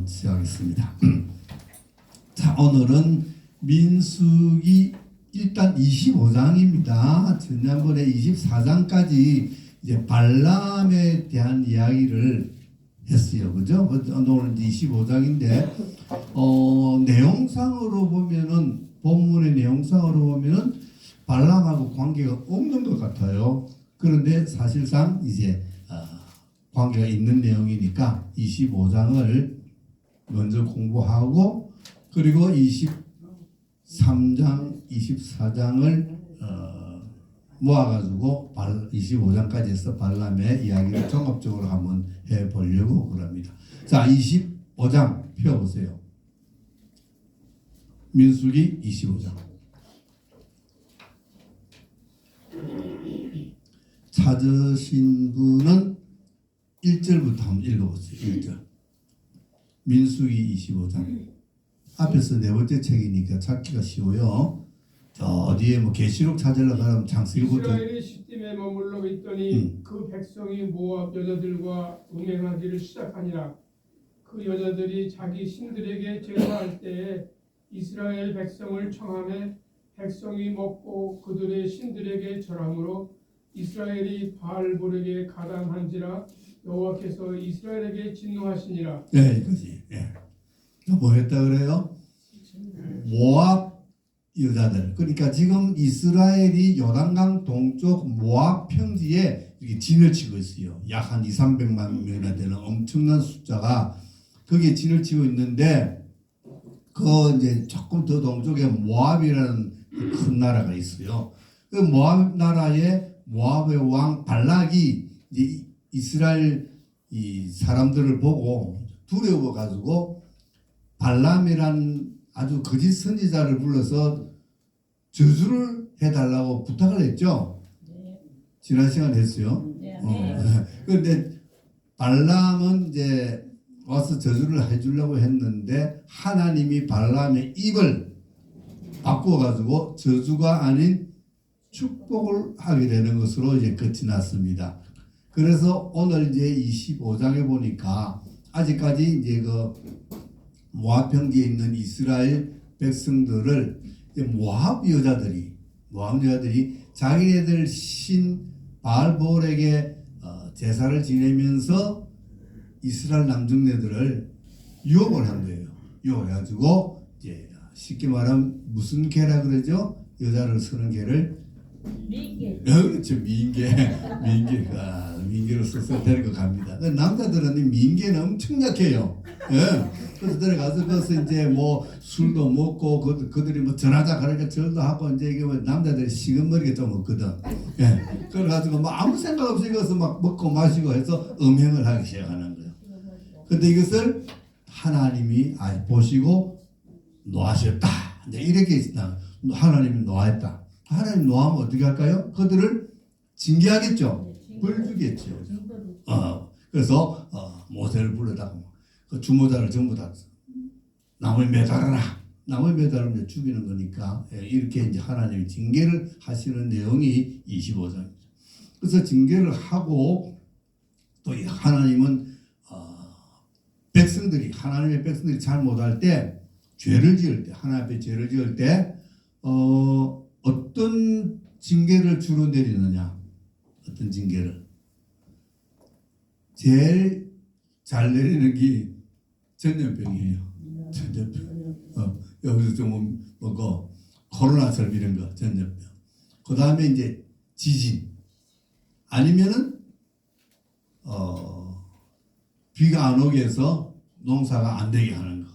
한번 시작하겠습니다. 자, 오늘은 민수기 일단 25장입니다. 지난번에 24장까지 이제 발람에 대한 이야기를 했어요. 그죠? 오늘 25장인데, 내용상으로 보면은, 본문의 내용상으로 보면은 발람하고 관계가 없는 것 같아요. 그런데 사실상 이제, 관계가 있는 내용이니까 25장을 먼저 공부하고, 그리고 23장, 24장을 모아가지고 25장까지 해서 발람의 이야기를 종합적으로 한번 해보려고 그럽니다. 자, 25장 펴보세요. 민수기 25장. 찾으신 분은 1절부터 한번 읽어보세요. 1절. 민수기 25장. 앞에서 네 번째 책이니까 찾기가 쉬워요. 저 뒤에 뭐 계시록 찾으려고 하면 창세기부터. 이스라엘이 시딤에 머물러 있더니 그 백성이 모압 여자들과 동행하기를 시작하니라. 그 여자들이 자기 신들에게 제사할 때에 이스라엘 백성을 청하매 백성이 먹고 그들의 신들에게 절함으로 이스라엘이 바알볼에게 가담한지라. 여호와께서 이스라엘에게 진노하시니라. 네, 이거지. 예. 뭐 했다 그래요? 모압 여자들. 그러니까 지금 이스라엘이 요단강 동쪽 모압 평지에 이렇게 진을 치고 있어요. 약 한 200~300만 명이나 되는 엄청난 숫자가 거기에 진을 치고 있는데, 그 이제 조금 더 동쪽에 모압이라는 큰 나라가 있어요. 그 모압 나라에 모압의 왕 발락이 이제 이스라엘 이 사람들을 보고 두려워 가지고 발람이란 아주 거짓 선지자를 불러서 저주를 해달라고 부탁을 했죠. 네. 지난 시간에 했어요. 네. 그런데 발람은 이제 와서 저주를 해주려고 했는데 하나님이 발람의 입을 바꾸어가지고 저주가 아닌 축복을 하게 되는 것으로 이제 끝이 났습니다. 그래서 오늘 이제 25장에 보니까 아직까지 이제 그 모압 평지에 있는 이스라엘 백성들을 모압 여자들이 자기네들 신 바알볼에게 제사를 지내면서 이스라엘 남중네들을 유혹을 한 거예요. 유혹해가지고 이제 쉽게 말하면 무슨 개라 그러죠? 여자를 쓰는 개를 민계. 그렇죠. 민계로 써서 데리고 갑니다. 남자들은 민계는 엄청 약해요. 예. 그래서 데려가서 거기서 이제 뭐 술도 먹고 그들이 뭐 전하자 그러니까 절도 하고 이제 이게 뭐 남자들이 시금머리가 좀 없거든. 예. 그래가지고 뭐 아무 생각 없이 거기서 막 먹고 마시고 해서 음행을 하기 시작하는 거예요. 근데 이것을 하나님이 보시고 노하셨다. 이제 이렇게 있다. 하나님이 노하였다. 하나님 노하면 어떻게 할까요? 그들을 징계하겠죠. 벌 주겠죠. 그래서 모세를 불러다가 그 주모자를 전부 다 나무에 매달아라. 나무에 매달으면 죽이는 거니까 이렇게 이제 하나님이 징계를 하시는 내용이 25장입니다. 그래서 징계를 하고 또 하나님은 하나님의 백성들이 잘못할 때, 죄를 지을 때, 하나님 앞에 죄를 지을 때 어떤 징계를 주로 내리느냐? 어떤 징계를? 제일 잘 내리는 게 전염병이에요. 전염병. 여기서 좀 뭐고 코로나처럼 이런 거 전염병. 그 다음에 이제 지진. 아니면은 비가 안 오게 해서 농사가 안 되게 하는 거.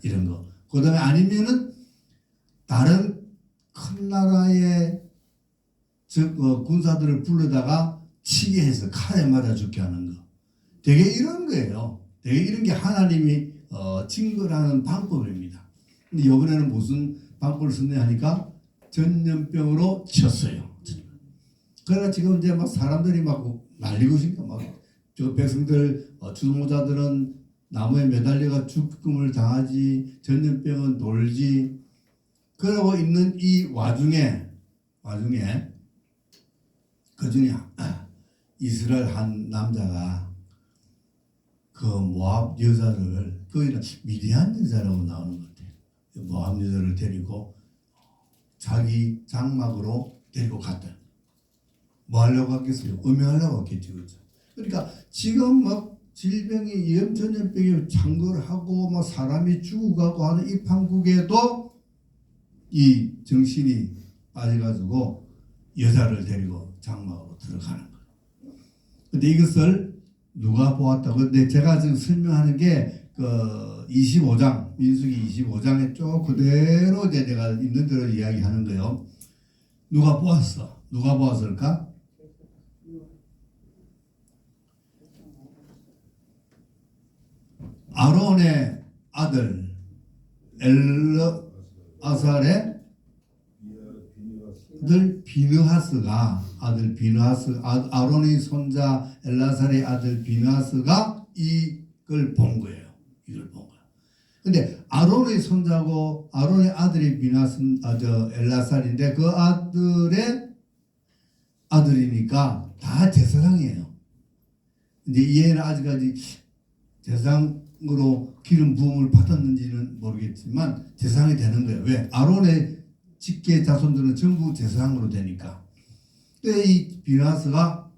이런 거. 그 다음에 아니면은 다른 큰 나라의 군사들을 불러다가 치게 해서 칼에 맞아 죽게 하는 거. 되게 이런 거예요. 되게 이런 게 하나님이 징벌하는 방법입니다. 근데 이번에는 무슨 방법을 썼냐 하니까 전염병으로 쳤어요. 그러나 지금 이제 막 사람들이 막 난리고 있으니까 막 저 백성들 주동자들은 나무에 매달려가 죽음을 당하지, 전염병은 돌지. 그러고 있는 이 와중에 그 중에 이스라엘 한 남자가 그 모압 여자를 거기는 미디안 여자라고 나오는 것 같아요. 모압 여자를 데리고 자기 장막으로 데리고 갔다. 뭐 하려고 갔겠어요? 음행하려고 갔겠죠. 그렇죠? 그러니까 지금 막 질병이 전염병이 창궐하고 막 사람이 죽어가고 하는 이 판국에도 이 정신이 빠져가지고 여자를 데리고 장막으로 들어가는 거예요. 근데 이것을 누가 보았다고? 근데 제가 지금 설명하는 게 그 25장 민수기 25장에 쭉 그대로 이제 내가 있는 대로 이야기하는 거예요. 누가 보았어? 누가 보았을까? 아론의 아들 엘르아살의 아들 비느하스 아론의 손자 엘라살의 아들 비느하스가 이걸 본 거예요. 이걸 본 거야. 근데 아론의 손자고 아론의 아들이 비느하스 엘라살인데 그 아들의 아들이니까 다 제사장이에요. 이제 이 애는 아직까지 제사장으로 기름 부음을 받았는지는 모르겠지만 제사장이 되는 거예요. 왜? 아론의 직계 자손들은 전부 제사장으로 되니까. 이 비느하스가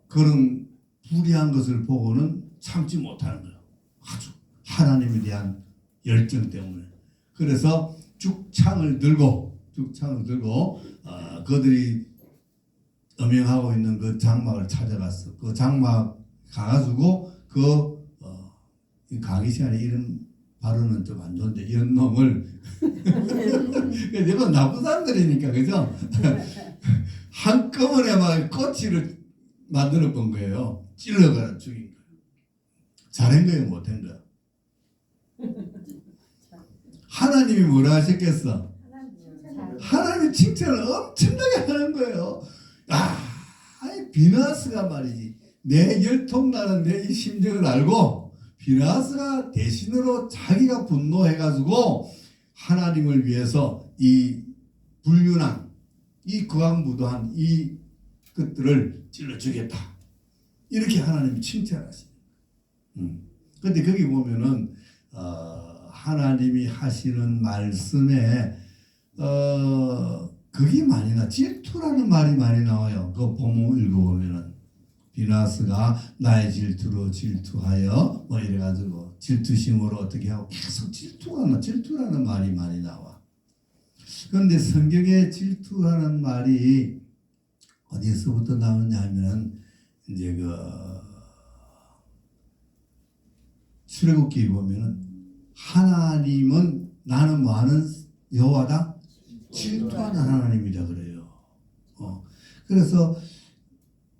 그런 불의한 것을 보고는 참지 못하는 거예요. 아주 하나님에 대한 열정 때문에. 그래서 죽창을 들고 그들이 음행하고 있는 그 장막을 찾아갔어. 그 장막 가가지고 이 강의 시간에 이런 발언은 좀 안 좋은데 이런 놈을 이건 나쁜 사람들이니까 그죠? 한꺼번에 막 꼬치를 만들어 본 거예요. 찔러가 죽인 거예요. 잘한 거예요, 못한 거예요? 하나님이 뭐라 하셨겠어? 하나님이 칭찬을 엄청나게 하는 거예요. 비느하스가 말이지 내 열통나는 내 이 심정을 알고 비느하스가 대신으로 자기가 분노해가지고 하나님을 위해서 이 불륜한 이 거왕무도한 이 것들을 찔러주겠다. 이렇게 하나님이 칭찬하시죠. 근데 거기 보면은 하나님이 하시는 말씀에 그게 많이 질투라는 말이 많이 나와요. 그 본문 읽어보면은 비느하스가 나의 질투로 질투하여 뭐 이래가지고 질투심으로 어떻게 하고 계속 질투라는 말이 많이 나와. 그런데 성경에 질투라는 말이 어디서부터 나오냐 하면 이제 그 출애굽기 보면은 하나님은 나는 뭐하는 여호와다? 질투하는 하나님이다 그래요. 그래서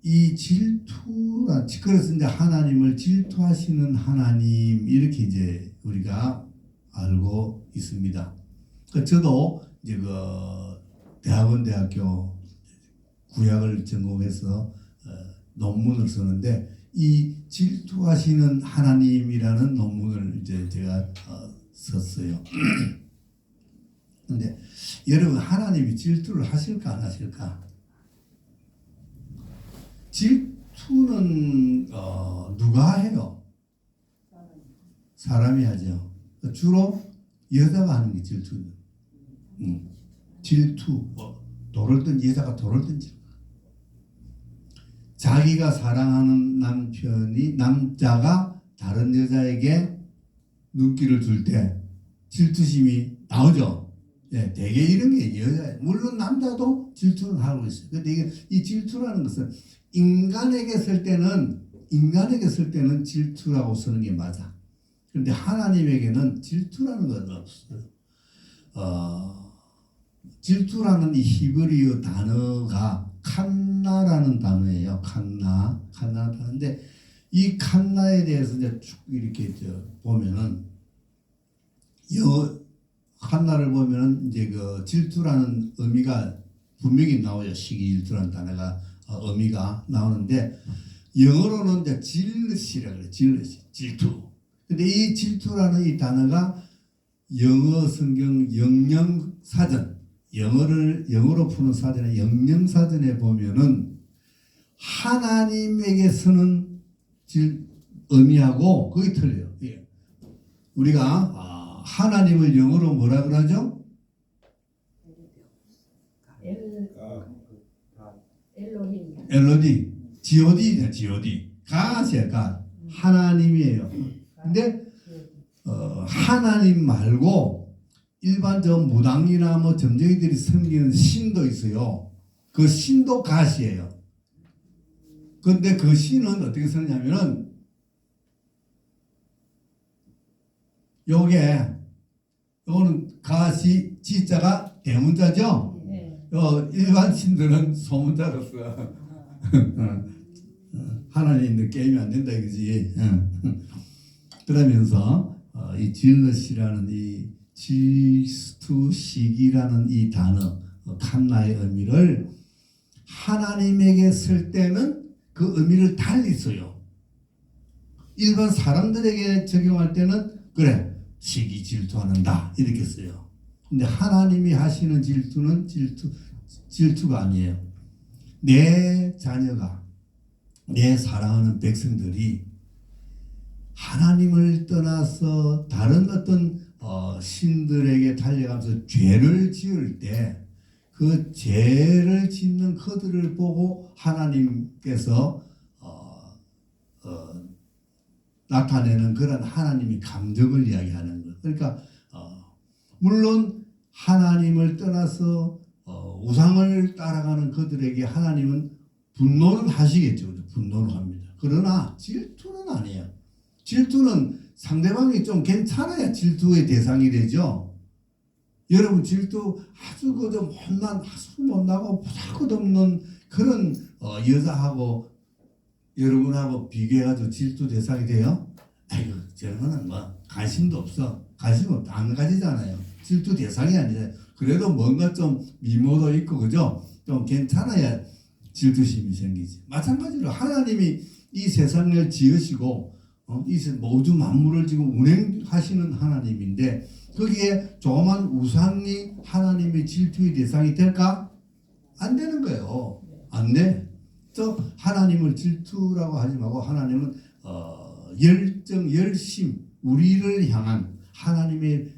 이 질투란 그래서 이제 하나님을 질투하시는 하나님 이렇게 이제 우리가 알고 있습니다. 저도 이제 그 대학교 구약을 전공해서 논문을 쓰는데 이 질투하시는 하나님이라는 논문을 이제 제가 썼어요. 근데 여러분 하나님이 질투를 하실까 안 하실까? 질투는 누가 해요? 사람이 하죠. 주로 여자가 하는 게 질투는. 질투, 돌을 든 여자가 돌을 든지. 자기가 사랑하는 남자가 다른 여자에게 눈길을 줄 때 질투심이 나오죠. 네, 대개 이런 게 여자, 물론 남자도 질투는 하고 있어요. 근데 이 질투라는 것은 인간에게 쓸 때는 질투라고 쓰는 게 맞아. 그런데 하나님에게는 질투라는 건 없어요. 질투라는 이 히브리어 단어가 칸나라는 단어예요. 칸나 단어인데 이 칸나에 대해서 이제 쭉 이렇게 보면은 칸나를 보면은 이제 그 질투라는 의미가 분명히 나오죠. 시기질투라는 단어가 의미가 나오는데 영어로는 이제 질럿이라 그래. 질투. 근데 이 질투라는 이 단어가 영어 성경 영영사전 영어로 푸는 사전에 영영사전에 보면은 하나님에게서는 의미하고 그게 틀려요. 예. 우리가 하나님을 영어로 뭐라 그러죠? 엘로디, God냐, God. God이야, God. 하나님이에요. 근데 하나님 말고 일반적 무당이나 뭐 점쟁이들이 섬기는 신도 있어요. 그 신도 God이에요. 근데 그 신은 어떻게 쓰냐면은 요거는 God이 지자가 대문자죠. 일반 신들은 소문자로 써. 하나님 있는 게임이 안 된다 이거지. 그러면서 이 질럿이라는 이 질투식이라는 이 단어 칸나의 의미를 하나님에게 쓸 때는 그 의미를 달리 써요. 일반 사람들에게 적용할 때는 그래 시기 질투하는다 이렇게 써요. 근데 하나님이 하시는 질투는 질투가 아니에요. 내 자녀가 내 사랑하는 백성들이 하나님을 떠나서 다른 어떤 신들에게 달려가면서 죄를 지을 때 그 죄를 짓는 그들을 보고 하나님께서 나타내는 그런 하나님의 감정을 이야기하는 것. 그러니까 물론 하나님을 떠나서 우상을 따라가는 그들에게 하나님은 분노를 하시겠죠. 분노를 합니다. 그러나 질투는 아니에요. 질투는 상대방이 좀 괜찮아야 질투의 대상이 되죠. 여러분 질투 아주 그저 못난 아주 못나고 보잘것없는 그런 여자하고 여러분하고 비교해가지고 질투 대상이 돼요? 아이고 저거는 뭐 관심도 없어. 관심 없다. 안 가지잖아요. 질투 대상이 아니잖아요. 그래도 뭔가 좀 미모도 있고 그죠? 좀 괜찮아야 질투심이 생기지. 마찬가지로 하나님이 이 세상을 지으시고 이 모든 만물을 지금 운행하시는 하나님인데 거기에 조그만 우상이 하나님의 질투의 대상이 될까? 안 되는 거예요. 안 돼. 저 하나님을 질투라고 하지 말고 하나님은 열정, 열심, 우리를 향한 하나님의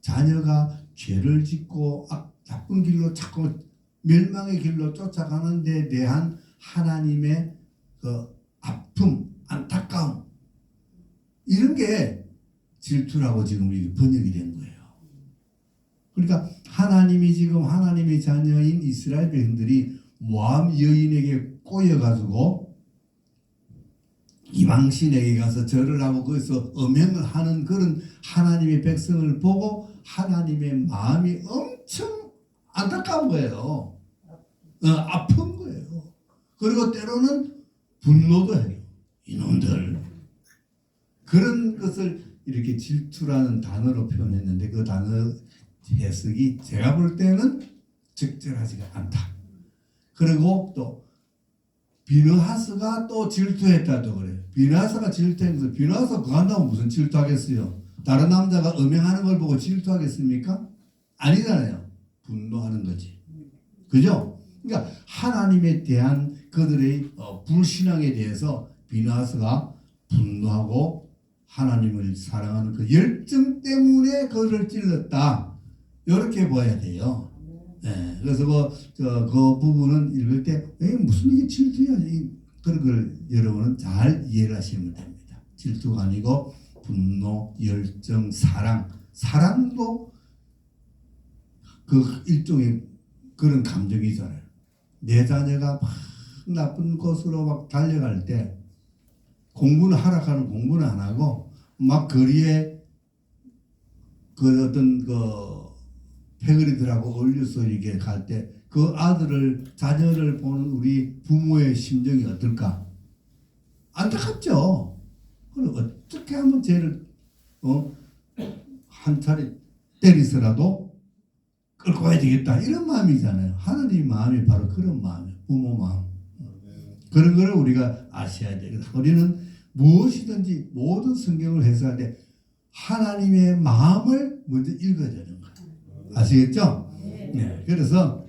자녀가 죄를 짓고 나쁜 길로 자꾸 멸망의 길로 쫓아가는 데 대한 하나님의 그 아픔, 안타까움 이런 게 질투라고 지금 이렇게 번역이 된 거예요. 그러니까 하나님이 지금 하나님의 자녀인 이스라엘 백성들이 모압 여인에게 꼬여가지고 이방신에게 가서 절을 하고 거기서 음행을 하는 그런 하나님의 백성을 보고 하나님의 마음이 엄청 안타까운 거예요. 아픈 거예요. 그리고 때로는 분노도 해요. 이놈들. 그런 것을 이렇게 질투라는 단어로 표현했는데 그 단어 해석이 제가 볼 때는 적절하지가 않다. 그리고 또 비느하스가 또 질투했다도 그래요. 비느하스가 질투했는데 비느하스가 그거 한다고 무슨 질투하겠어요? 다른 남자가 음행하는 걸 보고 질투하겠습니까? 아니잖아요. 분노하는 거지. 그죠? 그러니까 하나님에 대한 그들의 불신앙에 대해서 비느하스가 분노하고 하나님을 사랑하는 그 열정 때문에 그를 찔렀다. 이렇게 봐야 돼요. 네, 그래서 그 부분은 읽을 때 무슨 이게 질투야? 그런 걸 여러분은 잘 이해를 하시면 됩니다. 질투가 아니고 분노, 열정, 사랑도 그 일종의 그런 감정이잖아요. 내 자녀가 막 나쁜 곳으로 막 달려갈 때 공부는 하락하는 공부는 안 하고 막 거리에 그 어떤 그 패거리들하고 어울려서 이렇게 갈 때 그 자녀를 보는 우리 부모의 심정이 어떨까? 안타깝죠. 그럼 어떻게 하면 쟤를 한 차례 때리서라도 끌고 가야 되겠다 이런 마음이잖아요. 하나님 마음이 바로 그런 마음이에요. 부모 마음. 그런 거를 우리가 아셔야 돼요. 우리는 무엇이든지 모든 성경을 해석할 때 하나님의 마음을 먼저 읽어야 되는 거예요. 아시겠죠? 네. 그래서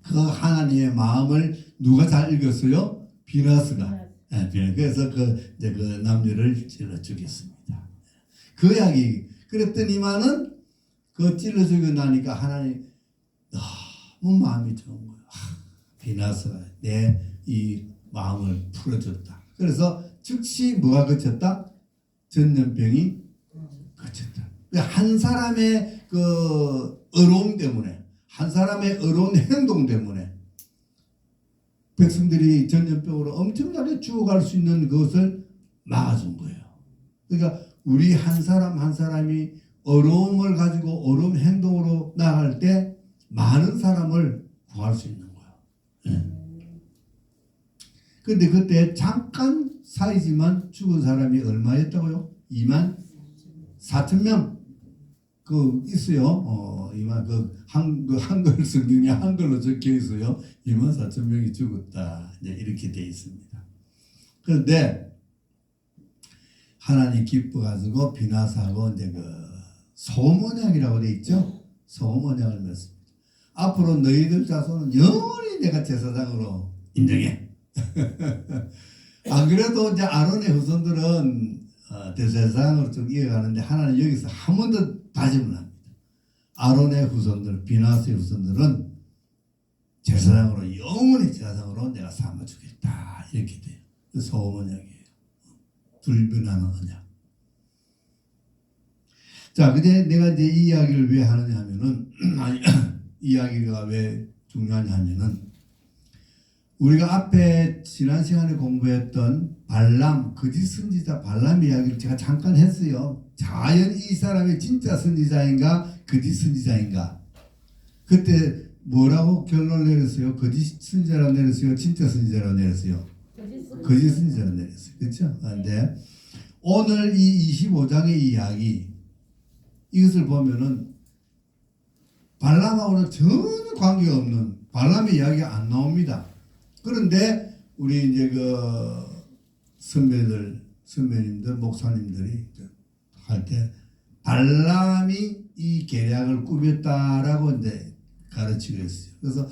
그 하나님의 마음을 누가 잘 읽었어요? 비느하스가. 그래서 이제 그 남녀를 찔러 죽였습니다. 그 이야기 그랬더니만은 그 찔러 죽이고 나니까 하나님 너무 마음이 좋은 거예요. 비나스가 내 이 마음을 풀어줬다. 그래서 즉시 뭐가 그쳤다? 전염병이 그쳤다. 한 사람의 그 어려움 때문에, 한 사람의 어려운 행동 때문에 백성들이 전염병으로 엄청나게 죽어갈 수 있는 것을 막아준 거예요. 그러니까 우리 한 사람 한 사람이 어려움을 가지고 어려운 행동으로 나갈 때 많은 사람을 구할 수 있는 거예요. 그런데 그때 잠깐 사이지만 죽은 사람이 얼마였다고요? 2만 4천 명. 그 있어요. 한글 성경에 한글로 적혀 있어요. 2만 4천 명이 죽었다. 이제 이렇게 돼 있습니다. 그런데 하나님 기뻐가지고 비나사하고 이제 그 소금 언약이라고 돼 있죠. 소금 언약을 맺습니다. 앞으로 너희들 자손은 영원히 내가 제사장으로 인정해. 안 그래도 이제 아론의 후손들은 대제사장으로 쭉 이어가는데 하나님 여기서 한 번 더 다짐을 합니다. 아론의 후손들, 비나스의 후손들은 제사장으로 영원히 제사장으로 내가 삼아주겠다. 이렇게 돼요. 소금 언약이에요. 불변하는 언약. 자, 근데 내가 이제 이 이야기를 왜 하느냐 하면은 이 이야기가 왜 중요하냐 하면은 우리가 앞에 지난 시간에 공부했던 발람, 거짓 선지자 발람 이야기를 제가 잠깐 했어요. 과연 이 사람이 진짜 선지자인가 거짓 선지자인가. 그때 뭐라고 결론을 내렸어요? 거짓 선지자라고 내렸어요? 진짜 선지자라고 내렸어요? 거짓 선지자라고 내렸어요. 그렇죠? 그런데 오늘 이 25장의 이야기 이것을 보면은 발람하고는 전혀 관계가 없는 발람의 이야기가 안 나옵니다. 그런데 우리 이제 그 선배님들, 목사님들이 할 때 발람이 이 계략을 꾸몄다라고 이제 가르치고 있어요. 그래서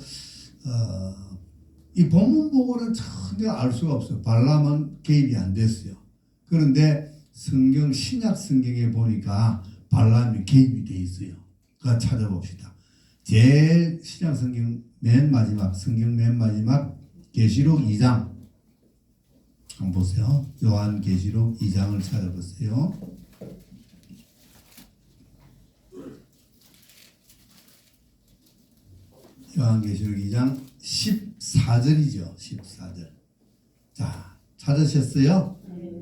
이 본문 보고는 전혀 알 수가 없어요. 발람은 개입이 안 됐어요. 그런데 신약 성경에 보니까 발람이 개입이 돼 있어요. 그거 찾아봅시다. 제일 신약 성경 맨 마지막 계시록 2장 한번 보세요. 요한 계시록 2장을 찾아보세요. 요한 계시록 2장 14절이죠. 14절. 자, 찾으셨어요?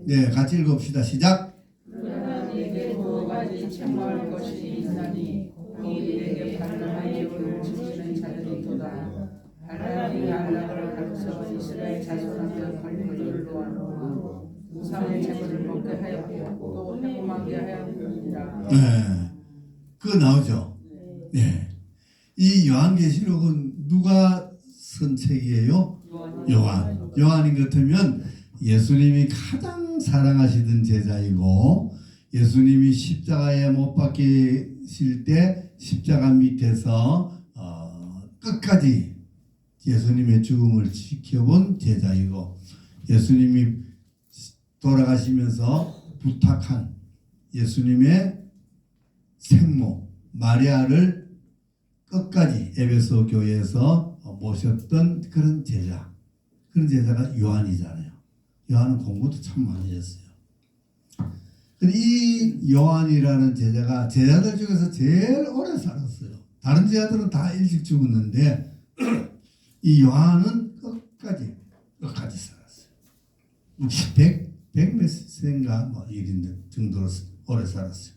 네, 같이 읽읍시다. 시작. 내게 두 가지 책망할 것이 있나니 너희에게 발람의 예언을 지키는 자들이 있도다. 발람이 발락을 가르쳐 이스라엘 자손한테 권리를 놓아놓고 우상의 재물을 먹게 하였고 또 해고하게 하였느니라. 네, 그거 나오죠. 네, 이 요한계시록은 누가 쓴 책이에요? 요한인 것 같으면 예수님이 가장 사랑하시던 제자이고 예수님이 십자가에 못 박히실 때 십자가 밑에서 끝까지 예수님의 죽음을 지켜본 제자이고 예수님이 돌아가시면서 부탁한 예수님의 생모 마리아를 끝까지 에베소 교회에서 모셨던 그런 제자. 그런 제자가 요한이잖아요. 요한은 공부도 참 많이 했어요. 이 요한이라는 제자가 제자들 중에서 제일 오래 살았어요. 다른 제자들은 다 일찍 죽었는데 이 요한은 끝까지 살았어요. 100몇 세인가 뭐 이런 정도로 오래 살았어요.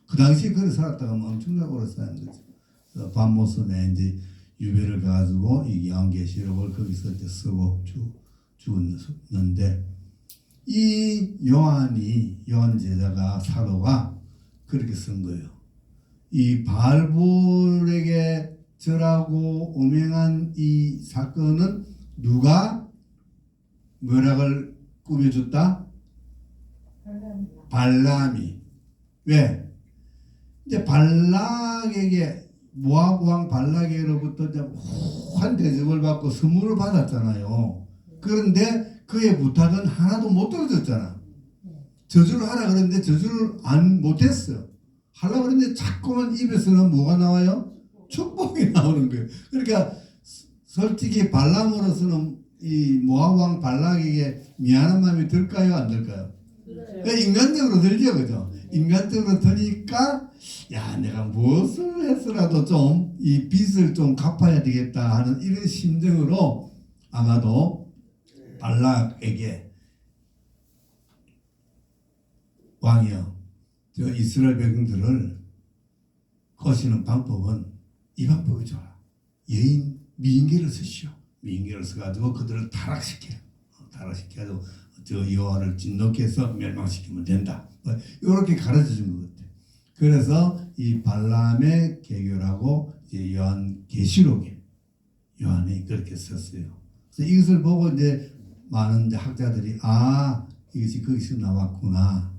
그 당시에 그래 살았다가 엄청나게 오래 사는 거죠. 반모섬에 이제 유배를 가지고 이 요한계시록을 거기서 이제 쓰고 죽었는데 이 요한 제자가 사도가 그렇게 쓴 거예요. 이 바알볼에게 절하고 음행한 이 사건은 누가 묘락을 꾸며줬다? 발람이. 왜? 이제 발락에게 모압 왕 발락에게로부터 이제 한 대접을 받고 선물을 받았잖아요. 그런데 그의 부탁은 하나도 못 들어줬잖아. 저주를 하라 그랬는데 저주를 안 못했어. 하려고 그랬는데 자꾸만 입에서는 뭐가 나와요? 축복이 나오는 거예요. 그러니까 솔직히 발람으로서는 이 모압 왕 발락에게 미안한 마음이 들까요? 안 들까요? 인간적으로 들죠, 그죠? 인간적으로 드니까 야, 내가 무엇을 해서라도 좀 이 빚을 좀 갚아야 되겠다 하는 이런 심정으로 아마도 발락에게 왕이여, 저 이스라엘 백성들을 꼬시는 방법은 이 방법이 좋아. 여인 미인계를 쓰시오. 미인계를 써가지고 그들을 타락시켜요. 타락시켜가지고 저 여호와를 진노케 해서 멸망시키면 된다. 이렇게 가르쳐 준 것 같아요. 그래서 이 발람의 계교라고 이제 요한계시록에 요한이 그렇게 썼어요. 그래서 이것을 보고 이제 많은 이제 학자들이 이것이 거기서 나왔구나.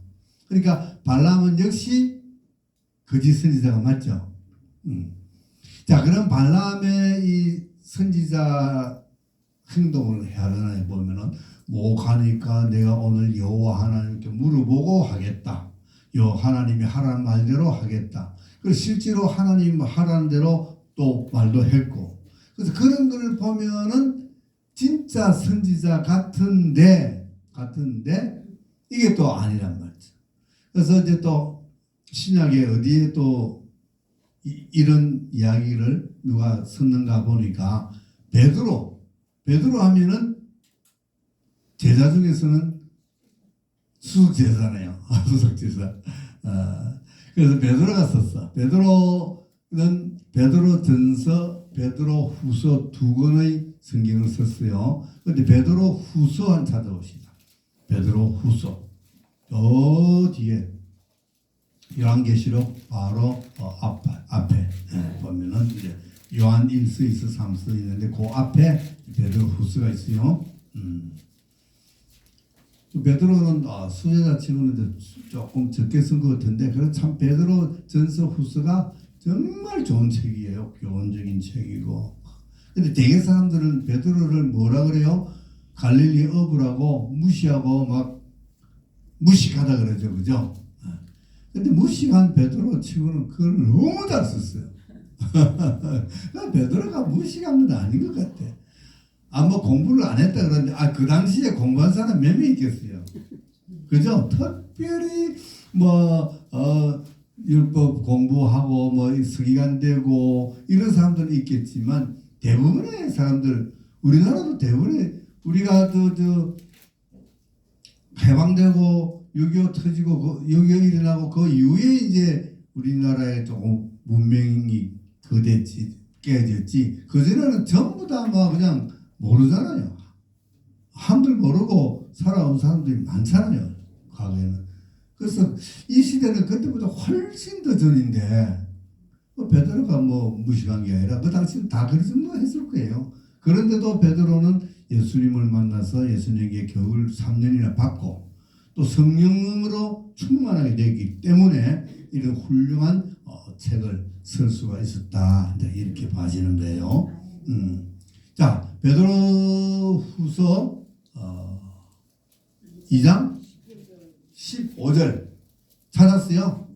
그러니까 발람은 역시 거짓 선지자가 맞죠. 자, 그럼 발람의 이 선지자 행동을 하려나 보면은 뭐 가니까 내가 오늘 여호와 하나님께 물어보고 하겠다. 하나님이 하라는 말대로 하겠다. 그래서 실제로 하나님 하라는 대로 또 말도 했고. 그래서 그런 걸 보면은 진짜 선지자 같은데 이게 또 아니란 말이죠. 그래서 이제 또 신약에 어디에 또 이런 이야기를 누가 썼는가 보니까 베드로 하면은 제자 중에서는 수석제사네요. 수석제사. 그래서 베드로가 썼어. 베드로는 베드로전서, 베드로후서 두 권의 성경을 썼어요. 그런데 베드로후서 한 찾아봅시다. 베드로후서 저 뒤에 요한계시록 바로 앞에 보면은 이제 요한 1서, 2서, 3서 있는데 그 앞에 베드로후서가 있어요. 베드로는 수제자 치고는 조금 적게 쓴 것 같은데 그래 참 베드로 전서 후서가 정말 좋은 책이에요. 교훈적인 책이고. 근데 대개 사람들은 베드로를 뭐라 그래요? 갈릴리 어부라고 무시하고 막 무식하다 그러죠, 그죠? 근데 무식한 베드로 치고는 그걸 너무 잘 썼어요. 베드로가 무식한 건 아닌 것 같아. 뭐 공부를 안 했다 그러는데 그 당시에 공부한 사람 몇 명 있겠어요. 그죠? 특별히 율법 공부하고 서기관 되고 이런 사람들은 있겠지만 대부분의 사람들 우리나라도 대부분의 우리가 해방되고 6.25 터지고 6.25 일어나고 그 이후에 이제 우리나라에 조금 문명이 거됐지 깨졌지 그전에는 전부 다 그냥 모르잖아요. 한글 모르고 살아온 사람들이 많잖아요. 과거에는. 그래서 이 시대는 그때보다 훨씬 더 전인데 베드로가 무식한 게 아니라 그 당시는 다 그리 정도 했을 거예요. 그런데도 베드로는 예수님을 만나서 예수님에게 교육을 3년이나 받고 또 성령으로 충만하게 되기 때문에 이런 훌륭한 책을 쓸 수가 있었다. 이렇게 봐지는 거예요. 자, 베드로후서 2장 15절 찾았어요?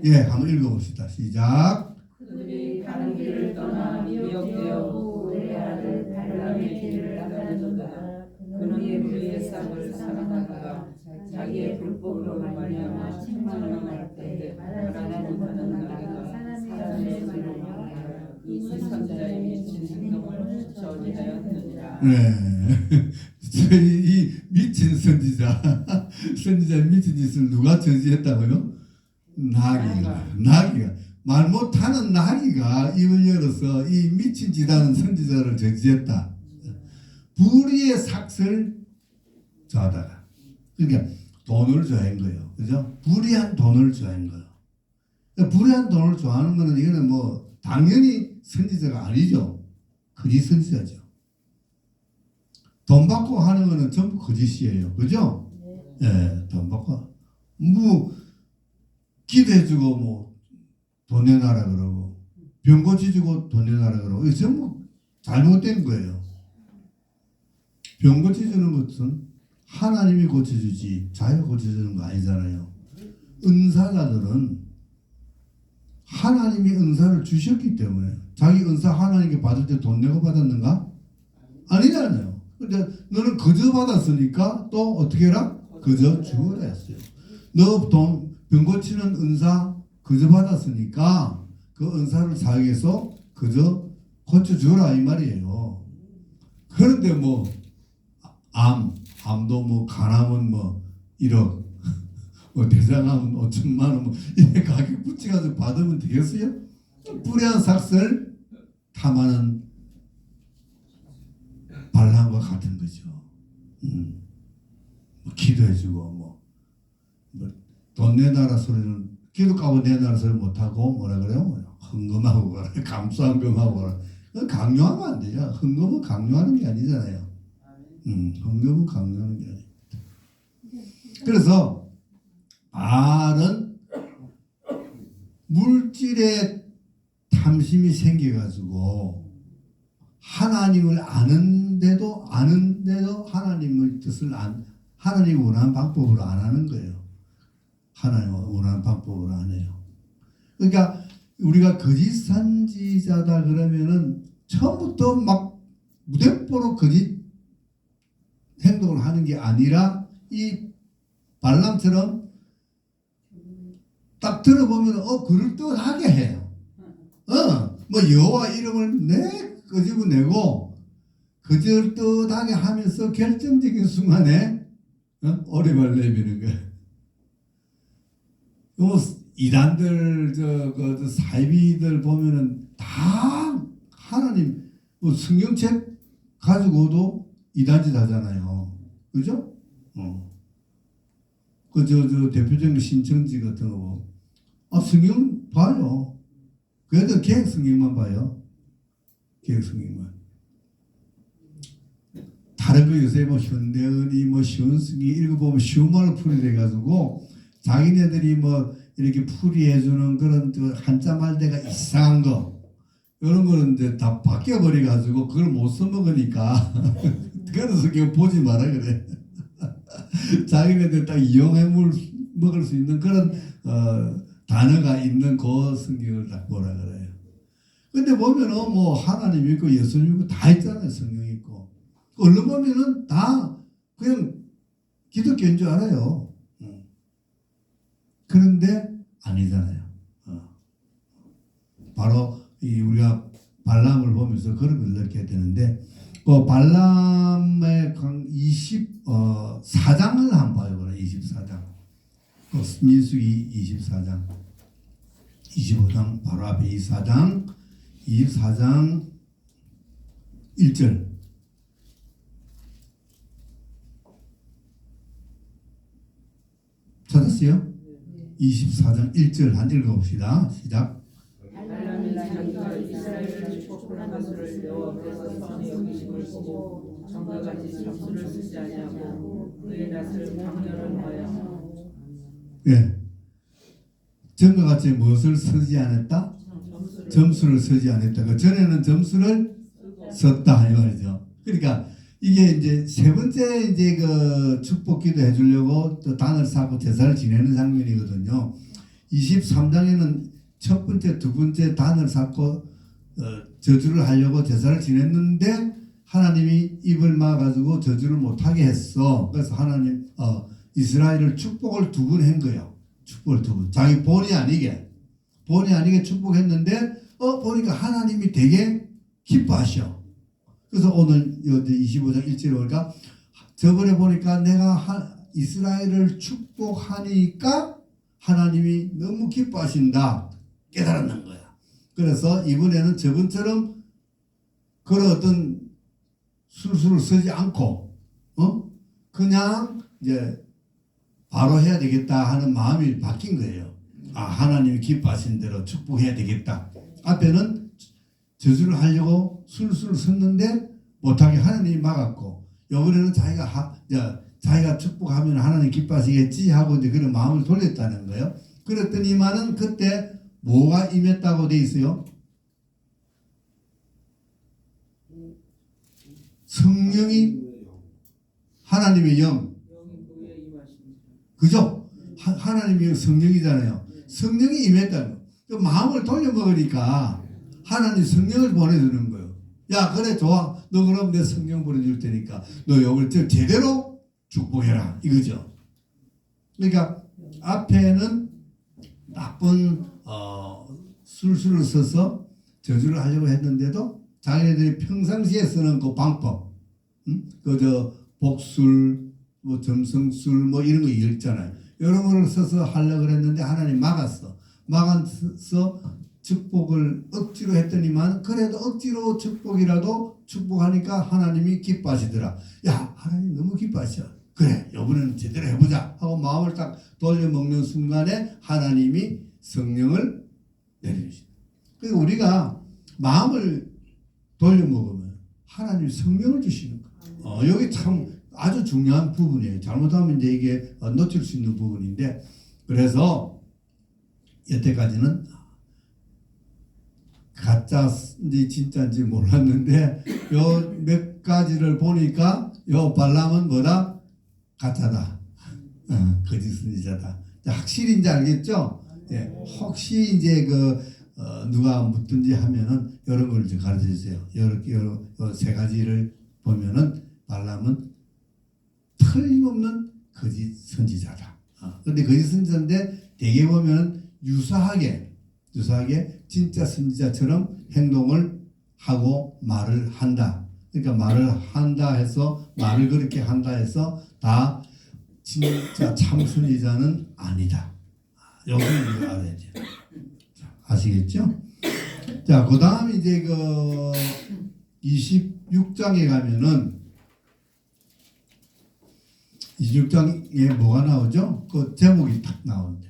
예, 한번 읽어봅시다. 시작. 그들이 다른 길을 떠나 미혹되어 그의 아들 발람의 길을 따르는도다. 그는 우리의 싹을 사랑하다가 자기의 불법으로 말미암아 책망을 당할 때 말하지 못하는 나라가 사람의 소리로 말하여 이 선지자의 미친 행동을 저지하였느니라. 네. 이 미친 선지자 미친 짓을 누가 저지했다고요? 나귀가 말 못하는 나귀가 입을 열어서 이 미친 짓하는 선지자를 저지했다. 불의의 삭을 좋아하다가 그러니까 돈을 좋아한 거예요. 그죠? 불의한 돈을 좋아한 거예요. 그러니까 불의한 돈을 좋아하는 거는 이거는 당연히 선지자가 아니죠. 거짓 선지자죠. 돈 받고 하는 거는 전부 거짓이에요. 그죠? 예, 돈 받고 기도해주고 돈 내놔라 그러고 병 고쳐주고 돈 내놔라 그러고 이거 전부 잘못된 거예요. 병 고쳐주는 것은 하나님이 고쳐주지 자기가 고쳐주는 거 아니잖아요. 은사자들은 하나님이 은사를 주셨기 때문에 자기 은사 하나님께 받을 때 돈 내고 받았는가? 아니잖아요. 근데 너는 거저 받았으니까 또 어떻게 해라? 거저 주어라 했어요. 너 돈 병 고치는 은사 거저 받았으니까 그 은사를 사용해서 그저 고쳐주라 이 말이에요. 그런데 뭐 암도 뭐 간암은 뭐 1억 뭐 대장암은 5천만 원 뭐 이렇게 가격 붙여가지고 받으면 되겠어요? 뿌리한 삭설 탐하는 발람과 같은 거죠. 뭐 기도해주고 돈 내놔라 소리는 기도값은 내놔라 소리 못하고 뭐라 그래요? 헌금하고 가라. 감수한금하고 가라. 강요하면 안 돼요. 헌금은 강요하는 게 아니잖아요. 헌금은 강요하는 게 아니에요. 그래서 발은 물질에 탐심이 생겨가지고 하나님을 아는데도 하나님의 뜻을 하나님이 원하는 방법으로 안 하는 거예요. 하나님 원하는 방법으로 안 해요. 그러니까 우리가 거짓 선지자다 그러면은 처음부터 막 무대뽀로 거짓 행동을 하는 게 아니라 이 발람처럼 딱 들어보면 그럴듯하게 해요. 뭐 여호와 이름을 끄집어내고 그럴듯하게 하면서 결정적인 순간에 오리발 내미는 거예요. 이단들 그 사이비들 보면은 다 하나님 성경책 가지고도 이단짓 하잖아요. 그죠? 저 대표적인 신청지 같은 거 성경 봐요. 그래도 계획 성경만 봐요. 계획 성경만. 다른 거 요새 뭐 현대은이 뭐 쉬운 성경 읽어보면 쉬운 말로 풀이돼 가지고 자기네들이 뭐 이렇게 풀이해주는 그런 한자 말대가 이상한 거 이런 거는 이제 다 바뀌어버려 가지고 그걸 못 써먹으니까 그래서 성경 보지 마라 그래. 자기네들 딱 이용해 먹을 수 있는 그런 단어가 있는 그 성경을 딱 보라 그래요. 근데 보면은 뭐 하나님 있고 예수 믿고 다 있잖아요. 성경 있고 얼른 보면은 다 그냥 기독교인 줄 알아요. 그런데 아니잖아요. 바로 우리가 발람을 보면서 그런 걸 느껴야 되는데 그 발람의 24장을 한번 봐요. 24장. 민수기 24장. 25장 바로 앞에 24장 1절. 찾았어요? 24장 1절 한 읽어봅시다. 시작. 발람이 자기가 이스라엘을 축복한 것을 여호와께서 선히 여기심을 보고 전과 같이 점수를 쓰지 아니하고 그의 낯을 강렬하여 예. 전과 같이 무엇을 쓰지 않았다? 점수를 쓰지 않았다. 그 전에는 점수를 썼다 이 말이죠. 그러니까 이게 이제 세 번째 이제 그 축복기도 해주려고 또 단을 쌓고 제사를 지내는 장면이거든요. 23장에는 첫 번째, 두 번째 단을 쌓고 저주를 하려고 제사를 지냈는데 하나님이 입을 막아가지고 저주를 못하게 했어. 그래서 하나님 이스라엘을 축복을 2번 한 거예요. 축복을 2번. 자기 본의 아니게 축복했는데 보니까 하나님이 되게 기뻐하셔. 그래서 오늘 25장 1절에 보니까 저번에 보니까 내가 이스라엘을 축복하니까 하나님이 너무 기뻐하신다 깨달았는 거야. 그래서 이번에는 저번처럼 그런 어떤 술수를 쓰지 않고 그냥 이제 바로 해야 되겠다 하는 마음이 바뀐 거예요. 하나님이 기뻐하신 대로 축복해야 되겠다. 앞에는 저주를 하려고 술수를 썼는데 못하게 하나님이 막았고 이번에는 자기가 축복하면 하나님 기뻐하시겠지 하고 이제 그런 마음을 돌렸다는 거예요. 그랬더니만은 그때 뭐가 임했다고 돼 있어요? 성령이 하나님의 영 그죠? 하나님이 성령이잖아요. 성령이 임했다는 거. 그 마음을 돌려먹으니까 하나님 성령을 보내주는 거예요. 야, 그래, 좋아. 너 그럼 내 성령 보내줄 테니까 너 욕을 제대로 축복해라. 이거죠. 그러니까 앞에는 나쁜 술수를 써서 저주를 하려고 했는데도 자기네들이 평상시에 쓰는 그 방법, 그저 복술, 뭐 점성술, 뭐 이런 거 있잖아요. 이런 거를 써서 하려고 했는데 하나님 막았어. 막아서 축복을 억지로 했더니만 그래도 억지로 축복이라도 축복하니까 하나님이 기뻐하시더라. 야, 하나님 너무 기뻐하셔. 그래, 이번에는 제대로 해보자 하고 마음을 딱 돌려먹는 순간에 하나님이 성령을 내려주신다. 그러니까 우리가 마음을 돌려먹으면 하나님이 성령을 주시는 거예요. 여기 참 아주 중요한 부분이에요. 잘못하면 이제 이게 놓칠 수 있는 부분인데, 그래서 여태까지는 가짜인지 진짜인지 몰랐는데 요 몇 가지를 보니까 요 발람은 뭐다? 가짜다. 거짓 선지자다. 확실히 이제 알겠죠? 예, 혹시 이제 누가 묻든지 하면은 이런 걸 이제 가르쳐 주세요. 이렇게 세 가지를 보면은 발람은 틀림없는 거짓 선지자다. 근데 거짓 선지자인데 대개 보면 유사하게 진짜 선지자처럼 행동을 하고 말을 한다. 그러니까 말을 한다 해서 말을 그렇게 한다 해서 다 진짜 참 선지자는 아니다. 여기를 알아야죠. 아시겠죠? 자, 그 다음 이제 26장에 가면은 26장에 뭐가 나오죠? 그 제목이 딱 나오는데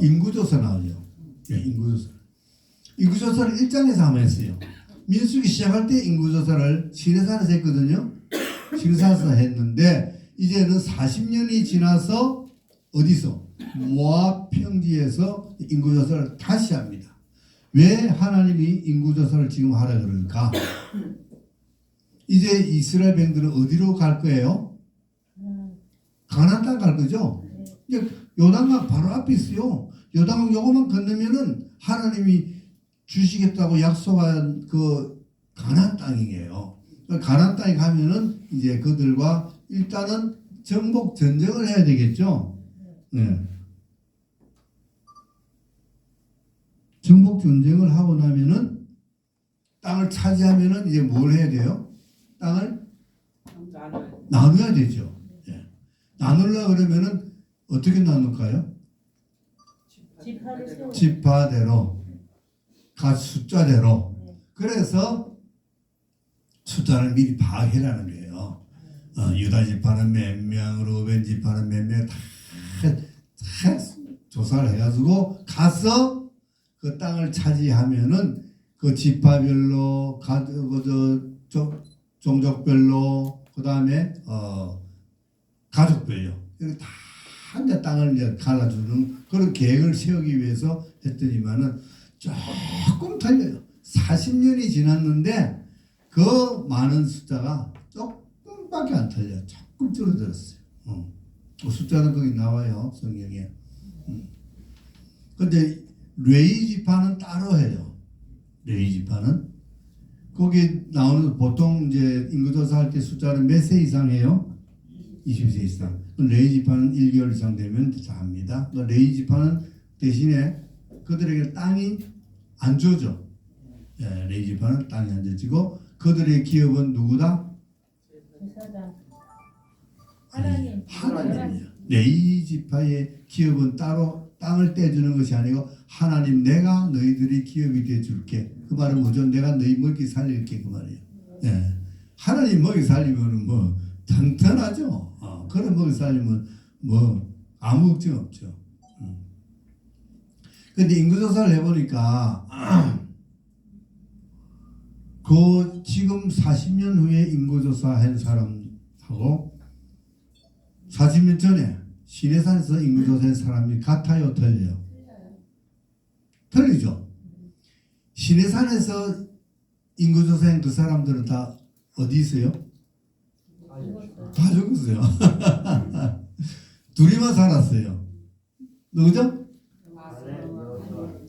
인구조사 나오죠. 예, 인구조사. 인구조사를 1장에서 한번 했어요. 민수기 시작할 때 인구조사를 시내산에서 했거든요. 시내산에서 했는데 이제는 40년이 지나서 어디서? 모압 평지에서 인구조사를 다시 합니다. 왜 하나님이 인구조사를 지금 하라 그럴까? 이제 이스라엘 백성들은 어디로 갈 거예요? 가나안 땅 갈 거죠? 이제 요단강 바로 앞에 있어요. 요단강 요거만 건너면은 하나님이 주시겠다고 약속한 그 가나안 땅이에요. 가나안 땅에 가면은 이제 그들과 일단은 정복 전쟁을 해야 되겠죠. 네. 정복 전쟁을 하고 나면은 땅을 차지하면은 이제 뭘 해야 돼요? 땅을 나눠야 되죠. 네. 나누려 그러면은 어떻게 나눌까요? 지파대로. 각 숫자대로. 그래서 숫자를 미리 파악해라는 거예요. 유다 지파는 몇 명, 루벤 지파는 몇 명, 다 조사를 해가지고 가서 그 땅을 차지하면은 그 지파별로, 종족별로, 그 다음에 가족별로 이렇게 다 한 땅을 이제 갈라주는 그런 계획을 세우기 위해서 했더니만은 조금 틀려요. 40년이 지났는데 그 많은 숫자가 조금밖에 안 틀려요. 조금 줄어들었어요. 그 숫자는 거기 나와요, 성경에. 근데 레위 지파는 따로 해요. 레위 지파는 거기 나오는 보통 이제 인구조사 할 때 숫자는 몇 세 이상 해요? 20세 이상. 레위 지파는 1개월 이상 되면 다 합니다. 레위 지파는 대신에 그들에게 땅이 안 줘져. 예, 레위 지파는 땅이 안 줘지고 그들의 기업은 누구다? 하나님이야. 레위 지파의 기업은 따로 땅을 떼주는 것이 아니고 하나님 내가 너희들이 기업이 돼줄게. 그 말은 뭐죠? 내가 너희 먹이 살릴게 그 말이에요. 예. 하나님 먹이 살리면 뭐 튼튼하죠. 그런 먹이 살리면 뭐 아무 걱정 없죠. 근데 인구조사를 해보니까 그 지금 40년 후에 인구조사 한 사람하고 40년 전에 시내산에서 인구조사한 사람이 같아요, 틀려요? 틀리죠. 시내산에서 인구조사한 그 사람들은 다 어디 있어요? 다 죽었어요. 둘이만 살았어요. 누구죠?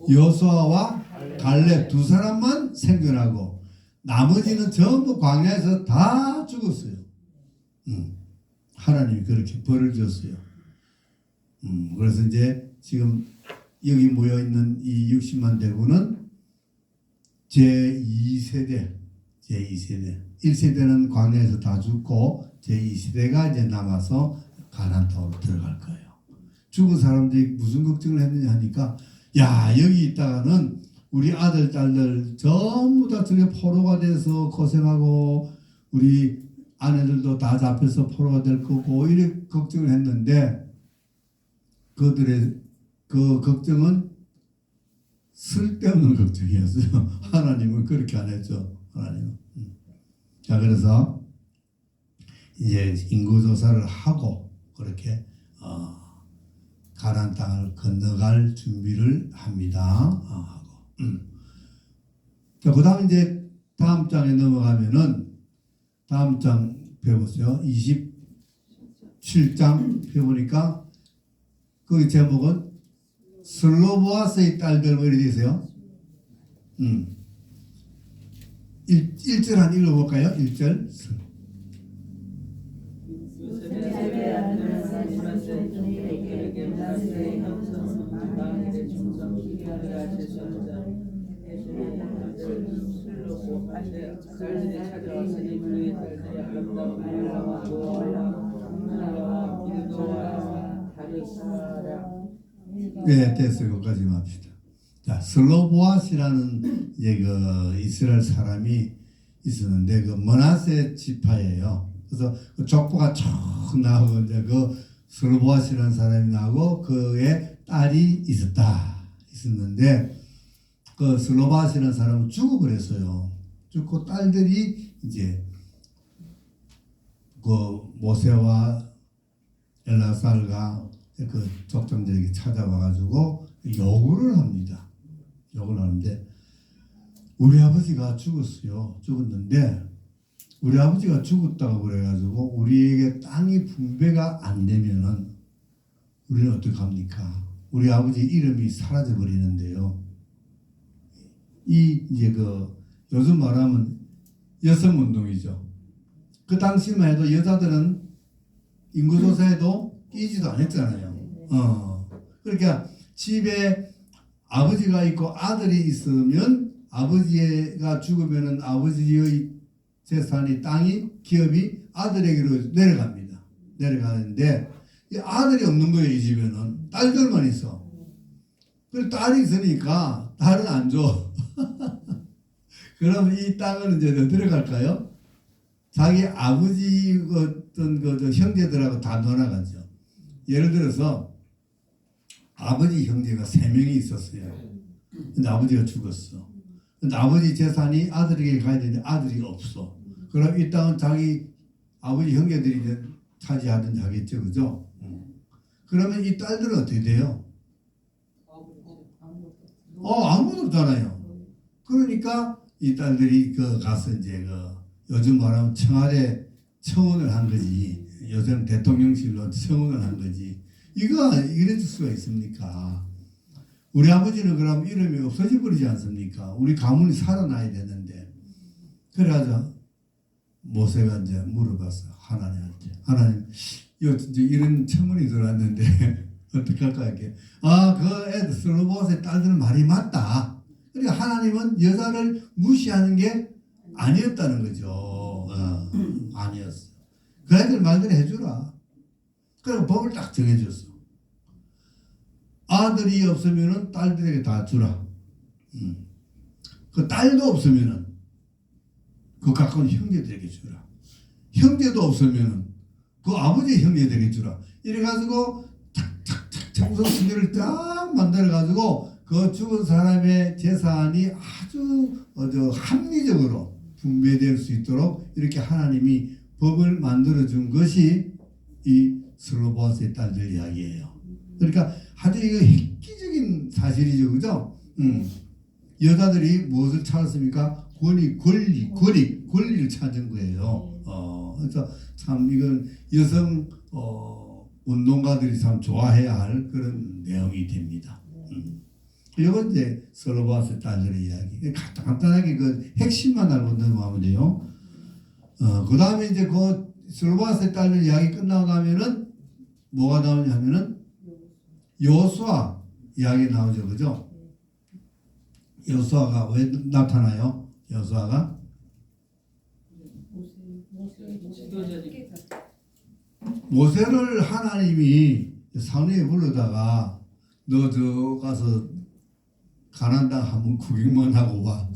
여호수아와 갈렙 두 사람만 생존하고 나머지는 전부 광야에서 다 죽었어요. 하나님이 그렇게 벌을 줬어요. 그래서 이제 지금 여기 모여 있는 이 60만 대군은 제2세대. 1세대는 광야에서 다 죽고 제2세대가 이제 남아서 가나안 땅으로 들어갈 거예요. 죽은 사람들이 무슨 걱정을 했느냐 하니까 야 여기 있다가는 우리 아들 딸들 전부 다 저게 포로가 돼서 고생하고 우리 아내들도 다 잡혀서 포로가 될 거고 이렇게 걱정을 했는데 그들의 그 걱정은 쓸데없는 걱정이었어요. 하나님은 그렇게 안 했죠. 하나님은. 자 그래서 이제 인구조사를 하고 그렇게 가나안 땅을 건너갈 준비를 합니다. 하고. 자 그다음 이제 다음 장에 넘어가면은 다음 장 펴보세요. 27장 펴보니까 그 제목은 슬로보아스의 딸들 뭐 이렇게 되세요. 1절 한 읽어볼까요? 1절. 네, 됐어요. 거기까지만 합시다. 자, 슬로보아스라는 이제 그 이스라엘 사람이 있었는데 그 므낫세 지파예요. 그래서 그 족보가 쭉 나오고 이제 그 슬로보아스라는 사람이 나오고 그의 딸이 있었는데 그 슬로보아스라는 사람은 죽어버렸어요. 죽고 딸들이 이제 그 모세와 엘라살과 그 족장들에게 찾아와가지고 요구를 합니다. 요구를 하는데 우리 아버지가 죽었어요. 죽었는데 우리 아버지가 죽었다고 그래가지고 우리에게 땅이 분배가 안 되면은 우리는 어떡합니까? 우리 아버지 이름이 사라져 버리는데요. 이제 그 요즘 말하면 여성운동이죠. 그 당시만 해도 여자들은 인구조사에도 끼지도 않았잖아요. 그러니까 집에 아버지가 있고 아들이 있으면 아버지가 죽으면은 아버지의 재산이 땅이 기업이 아들에게로 내려갑니다. 내려가는데 이 아들이 없는 거예요. 이 집에는 딸들만 있어. 그래서 딸이 있으니까 딸은 안 줘. 그럼 이 땅은 이제 어디로 갈까요? 자기 아버지 어떤 그 형제들하고 다 놀아가죠. 예를 들어서 아버지 형제가 3명이 있었어요. 근데 아버지가 죽었어. 근데 아버지 재산이 아들에게 가야 되는데 아들이 없어. 그럼 이 땅은 자기 아버지 형제들이 차지하든지 하겠죠, 그죠? 그러면 이 딸들은 어떻게 돼요? 아무것도 없잖아요. 그러니까 이 딸들이 그 가서 이제 그 요즘 말하면 청와대 청원을 한 거지. 요새는 대통령실로 청원을 한 거지. 이거 이래줄 수가 있습니까? 우리 아버지는 그럼 이름이 없어져 버리지 않습니까? 우리 가문이 살아나야 되는데. 그래가지고 모세가 이제 물어봤어. 하나님한테. 하나님, 이제 이런 청문이 들어왔는데 어떡할까 이렇게. 그 애들 슬로보아스의 딸들은 말이 맞다. 그러니까 하나님은 여자를 무시하는 게 아니었다는 거죠. 아니었어. 그 애들 말대로 해주라. 그리고 법을 딱 정해줬어. 아들이 없으면은 딸들에게 다 주라. 그 딸도 없으면은 그 가까운 형제들에게 주라. 형제도 없으면은 그 아버지 형제들에게 주라. 이래가지고 탁탁탁 정성수대를 딱 만들어가지고 그 죽은 사람의 재산이 아주 합리적으로 분배될 수 있도록 이렇게 하나님이 법을 만들어준 것이 이 슬로보아스의 딸들 이야기예요. 그러니까 아주 이거 획기적인 사실이죠, 그죠? 여자들이 무엇을 찾았습니까? 권리를 찾은 거예요. 그래서 참 이건 여성 운동가들이 참 좋아해야 할 그런 내용이 됩니다. 이건 이제 슬로바스 딸들의 이야기. 간단하게 그 핵심만 알고 넘어가면 돼요. 그 다음에 이제 그 슬로바스 딸들 이야기 끝나고 나면은 뭐가 나오냐면은 여호수아 이야기 나오죠, 그죠? 여호수아가 왜 나타나요? 여호수아가 모세를 하나님이 산위에 불러다가 너 저 가서 가나안 땅 한번 구경만 하고 와.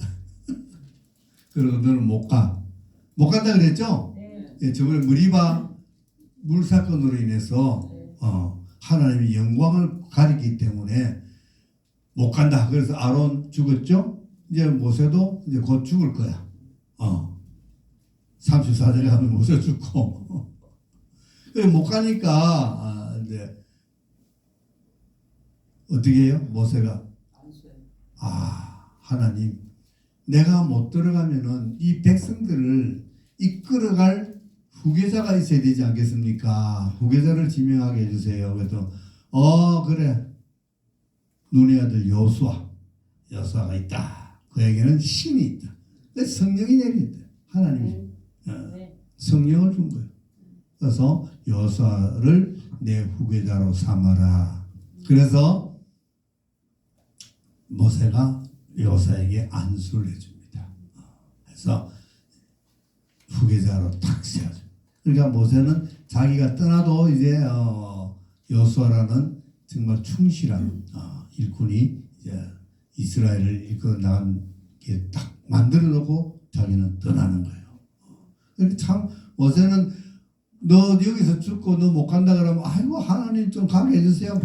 그리고 너는 못 가. 못 간다 그랬죠? 예, 저번에 무리바 물 사건으로 인해서 하나님이 영광을 가리기 때문에 못 간다. 그래서 아론 죽었죠? 이제 모세도 이제 곧 죽을 거야. 34절에 가면 모세 죽고. 못 가니까 이제 어떻게 해요? 모세가 하나님, 내가 못 들어가면은 이 백성들을 이끌어갈 후계자가 있어야 되지 않겠습니까? 후계자를 지명하게 해주세요. 그래서 그래, 눈의 아들 여호수아가 있다. 그에게는 신이 있다. 성령이 내린다. 하나님이 성령을 준 거예요. 그래서 여호수아를 내 후계자로 삼아라. 그래서 모세가 여호수아에게 안수를 해줍니다. 그래서 후계자로 탁 세워줘. 그러니까 모세는 자기가 떠나도 이제 여호수아라는 정말 충실한 일꾼이 이제 이스라엘을 이끌어 나간 게 딱 만들어 놓고 자기는 떠나는 거예요. 그러니까 참 모세는 너 여기서 죽고 너 못 간다 그러면 아이고 하나님 좀 가게 해주세요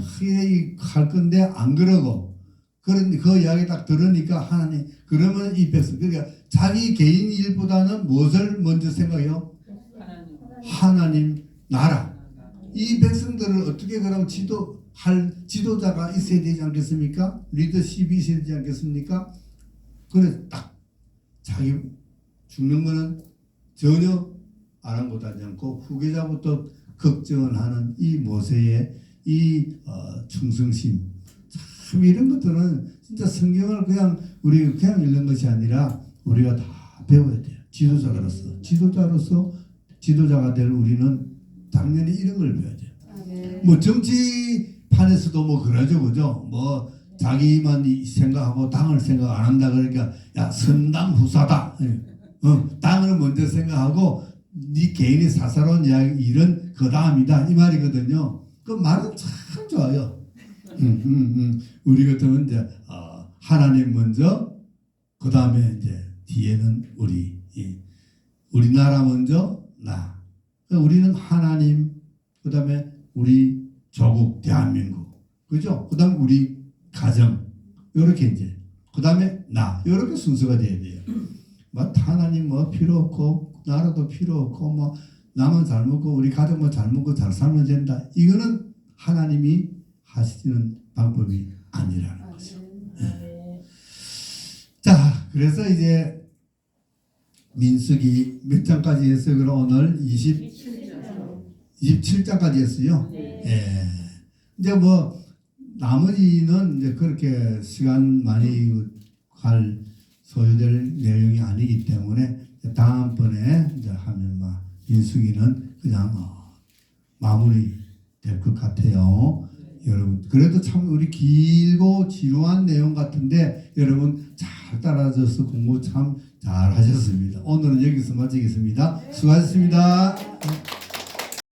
할 건데 안 그러고 그런데 그 이야기 딱 들으니까 하나님 그러면 이 백성 그러니까 자기 개인 일보다는 무엇을 먼저 생각해요? 하나님 나라 이 백성들을 어떻게 그럼 지도할 지도자가 있어야 되지 않겠습니까? 리더십이 있어야 되지 않겠습니까? 그래서 딱 자기 죽는 거는 전혀 아랑곳하지 않고 후계자부터 걱정을 하는 이 모세의 이 충성심 참 이런 것들은 진짜 성경을 그냥 우리 그냥 읽는 것이 아니라 우리가 다 배워야 돼요. 지도자로서 지도자가 될 우리는 당연히 이런 걸 배워야 돼요. 뭐 정치판에서도 뭐 그러죠, 그죠? 뭐 자기만 생각하고 당을 생각 안 한다 그러니까 야 선당 후사다. 당을 먼저 생각하고 네 개인의 사사로운 이야기 일은 그 다음이다 이 말이거든요. 그 말은 참 좋아요. 우리 같으면 이제 하나님 먼저 그 다음에 이제 뒤에는 우리나라 먼저 나. 우리는 하나님 그 다음에 우리 조국 대한민국 그죠? 그 다음에 우리 가정 이렇게 이제 그 다음에 나 이렇게 순서가 돼야 돼요. 뭐 하나님 뭐 필요 없고 나라도 필요 없고 뭐 나만 잘 먹고 우리 가족만 잘 먹고 잘 살면 된다. 이거는 하나님이 하시는 방법이 아니라는 거죠. 자, 그래서 이제 민수기 몇 장까지 했어요? 그럼 오늘 27장까지 했어요. 예. 이제 뭐 나머지는 이제 그렇게 시간 많이 갈 소요될 내용이 아니기 때문에 다음번에 이제 하면 막 민수기는 그냥 마무리 될 것 같아요. 여러분 그래도 참 우리 길고 지루한 내용 같은데 여러분 잘 따라줘서 공부 참 잘 하셨습니다. 오늘은 여기서 마치겠습니다. 수고하셨습니다.